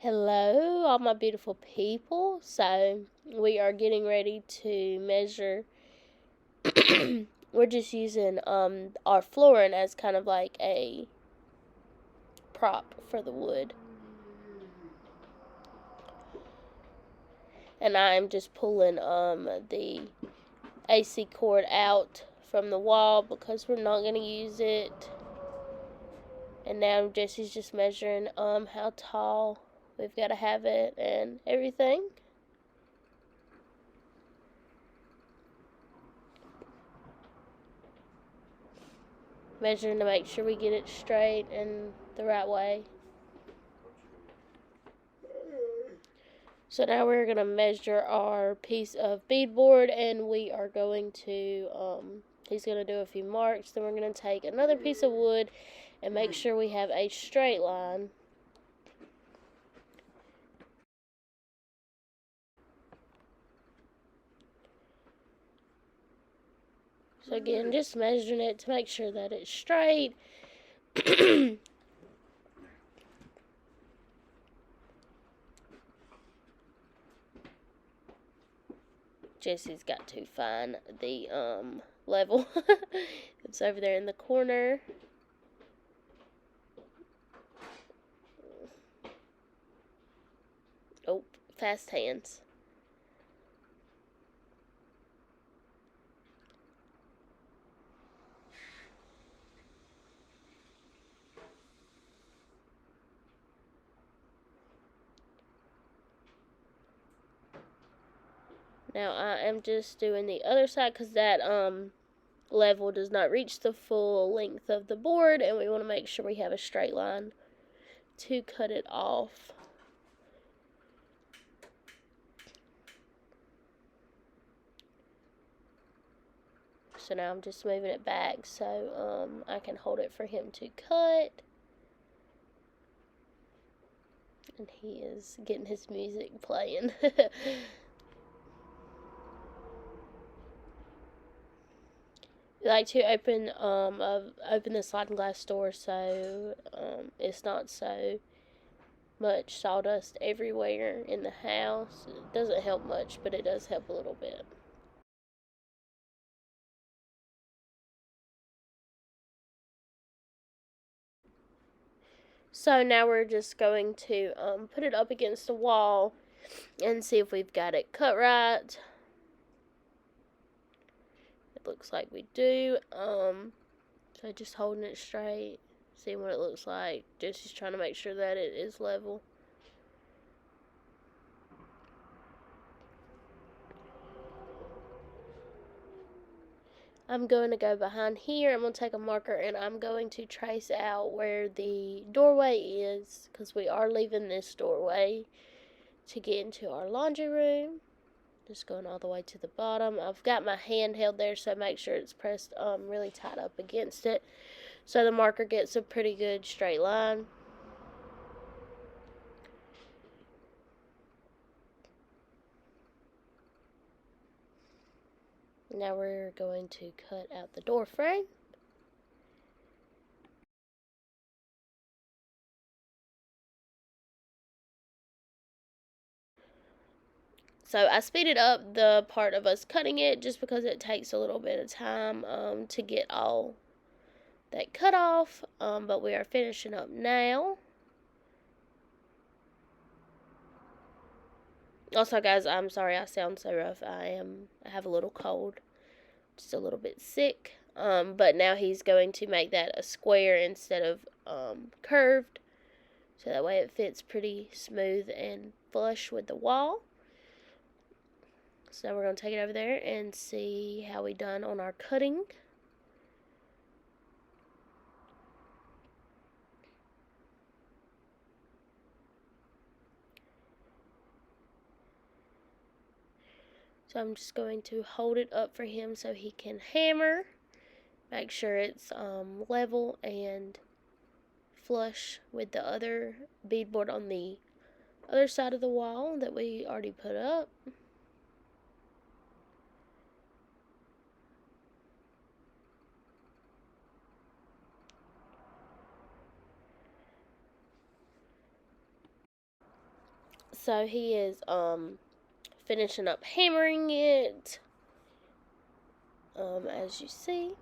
Hello, all my beautiful people. So, we are getting ready to measure. We're just using our flooring as kind of like a prop for the wood. And I'm just pulling the AC cord out from the wall because we're not going to use it. And now Jesse's just measuring how tall we've got to have it and everything. Measuring to make sure we get it straight and the right way. So now we're going to measure our piece of beadboard, and we are going to, he's going to do a few marks. Then we're going to take another piece of wood and make sure we have a straight line. So again, just measuring it to make sure that it's straight. Jesse's got to find the level. It's over there in the corner. Oh, fast hands. Now I am just doing the other side because that level does not reach the full length of the board, and we want to make sure we have a straight line to cut it off. So now I'm just moving it back so I can hold it for him to cut. And he is getting his music playing. We like to open the sliding glass door so it's not so much sawdust everywhere in the house. It doesn't help much, but it does help a little bit. So now we're just going to put it up against the wall and see if we've got it cut right. It looks like we do. So just holding it straight, seeing what it looks like. Just trying to make sure that it is level. I'm going to go behind here. I'm going to take a marker and I'm going to trace out where the doorway is, because we are leaving this doorway to get into our laundry room. Just going all the way to the bottom. I've got my hand held there, so make sure it's pressed really tight up against it, so the marker gets a pretty good straight line. Now we're going to cut out the door frame. So I speeded up the part of us cutting it just because it takes a little bit of time to get all that cut off, but we are finishing up now. Also, guys, I'm sorry I sound so rough. I have a little cold, just a little bit sick. But now he's going to make that a square instead of curved, so that way it fits pretty smooth and flush with the wall. So now we're going to take it over there and see how we done on our cutting. So I'm just going to hold it up for him so he can hammer. Make sure it's level and flush with the other beadboard on the other side of the wall that we already put up. So he is finishing up hammering it, as you see.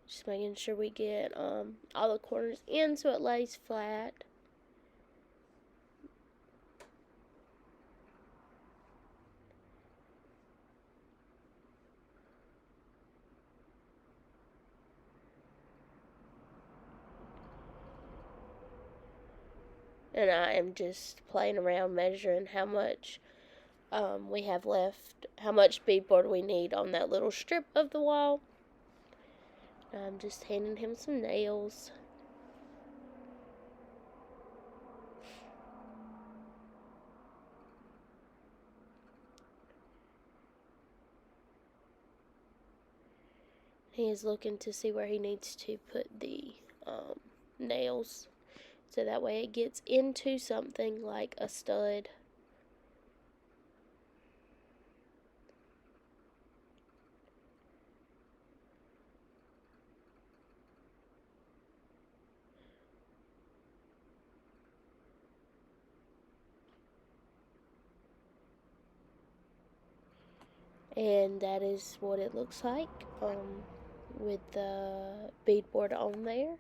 Just making sure we get all the corners in so it lays flat. And I am just playing around measuring how much we have left, how much beadboard we need on that little strip of the wall. I'm just handing him some nails. He is looking to see where he needs to put the nails, so that way it gets into something like a stud. And that is what it looks like with the beadboard on there.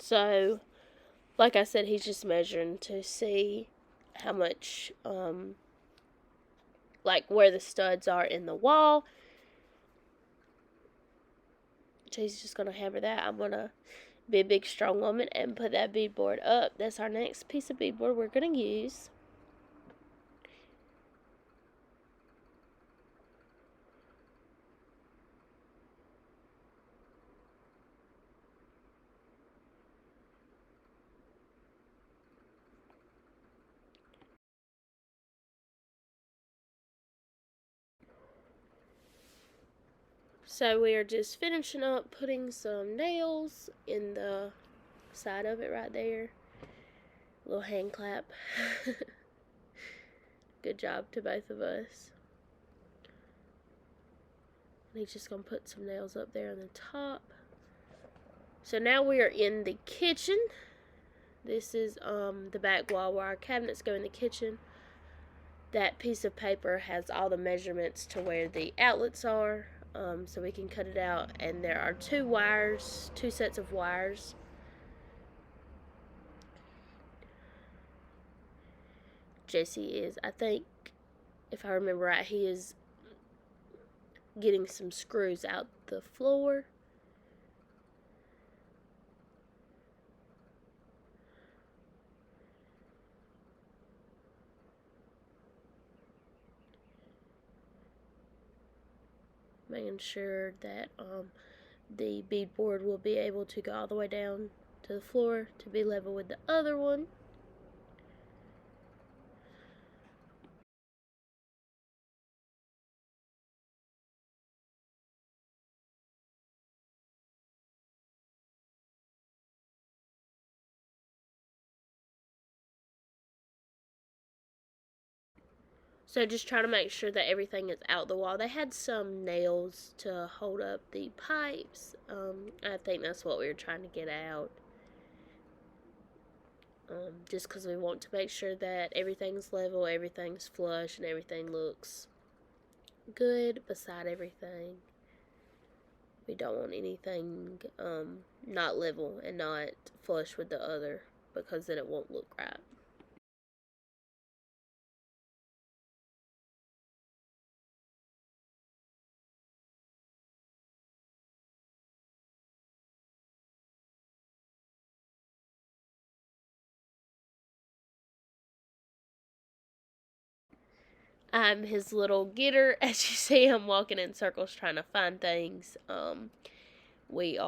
So, like I said, he's just measuring to see how much, like where the studs are in the wall. So he's just going to hammer that. I'm going to be a big strong woman and put that beadboard up. That's our next piece of beadboard we're going to use. So we are just finishing up putting some nails in the side of it right there. A little hand clap. Good job to both of us. And he's just going to put some nails up there on the top. So now we are in the kitchen. This is the back wall where our cabinets go in the kitchen. That piece of paper has all the measurements to where the outlets are, so we can cut it out. And there are two sets of wires. Jesse is, I think, if I remember right, he is getting some screws out the floor. Making sure that the beadboard will be able to go all the way down to the floor to be level with the other one. So just try to make sure that everything is out the wall. They had some nails to hold up the pipes. I think that's what we were trying to get out. Just because we want to make sure that everything's level, everything's flush, and everything looks good beside everything. We don't want anything not level and not flush with the other, because then it won't look right. I'm his little getter. As you see, I'm walking in circles trying to find things. We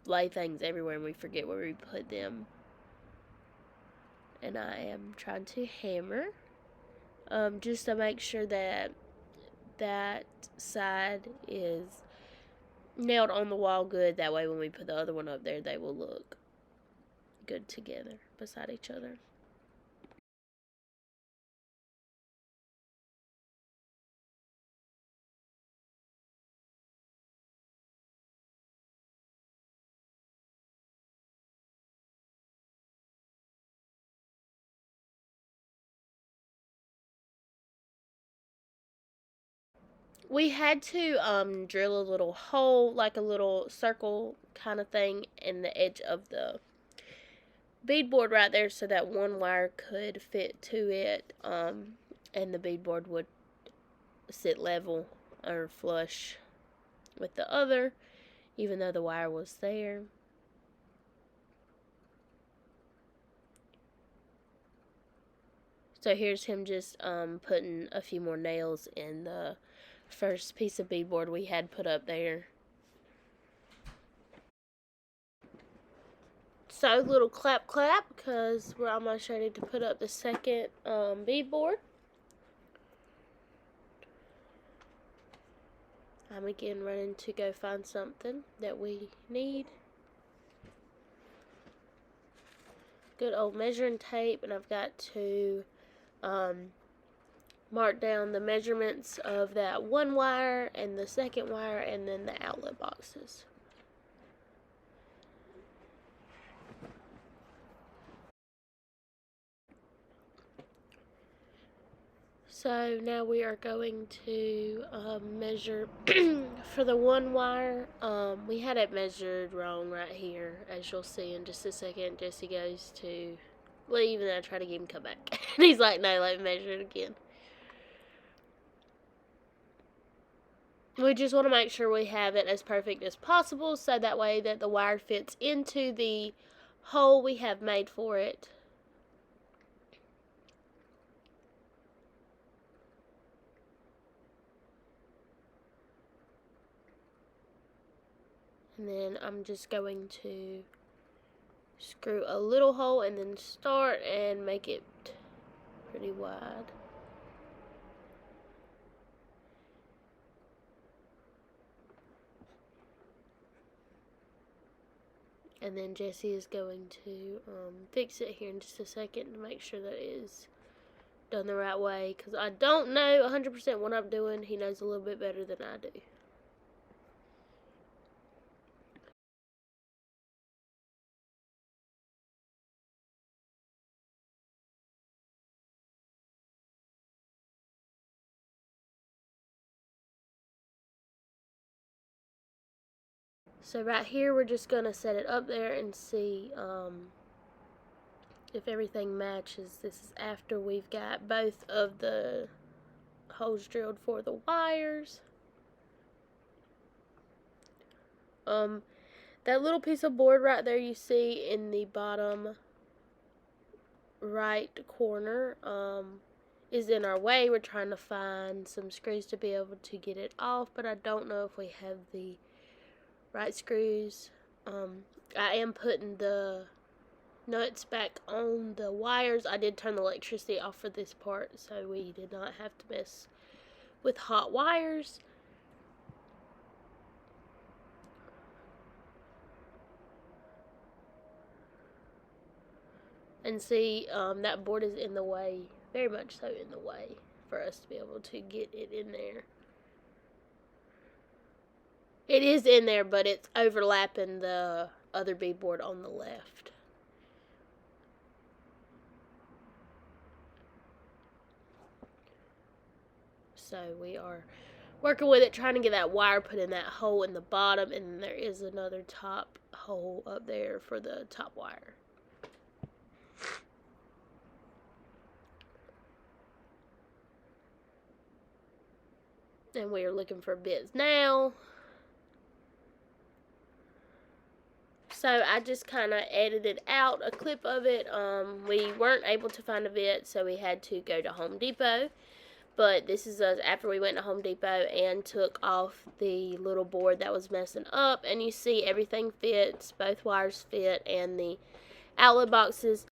lay things everywhere and we forget where we put them. And I am trying to hammer, just to make sure that that side is nailed on the wall good. That way when we put the other one up there, they will look good together beside each other. We had to drill a little hole, like a little circle kind of thing, in the edge of the beadboard right there, so that one wire could fit to it, and the beadboard would sit level or flush with the other, even though the wire was there. So here's him just putting a few more nails in the first piece of beadboard we had put up there. So little clap clap, because we're almost ready to put up the second beadboard. I'm again running to go find something that we need. Good old measuring tape, and I've got to mark down the measurements of that one wire and the second wire, and then the outlet boxes. So now we are going to measure for the one wire. We had it measured wrong right here, as you'll see in just a second. Jesse goes to leave, and I try to get him to come back. And he's like, no, let me measure it again. We just want to make sure we have it as perfect as possible, so that way that the wire fits into the hole we have made for it. And then I'm just going to screw a little hole and then start and make it pretty wide. And then Jesse is going to fix it here in just a second to make sure that it is done the right way, because I don't know 100% what I'm doing. He knows a little bit better than I do. So right here, we're just going to set it up there and see if everything matches. This is after we've got both of the holes drilled for the wires. That little piece of board right there you see in the bottom right corner is in our way. We're trying to find some screws to be able to get it off, but I don't know if we have the right screws. I am putting the nuts back on the wires. I did turn the electricity off for this part, so we did not have to mess with hot wires. And see, that board is in the way, very much so in the way, for us to be able to get it in there. It is in there, but it's overlapping the other beadboard on the left. So we are working with it, trying to get that wire put in that hole in the bottom, and then there is another top hole up there for the top wire. And we are looking for bits now. So I just kind of edited out a clip of it. We weren't able to find a bit, so we had to go to Home Depot. But this is us after we went to Home Depot and took off the little board that was messing up. And you see everything fits, both wires fit, and the outlet boxes.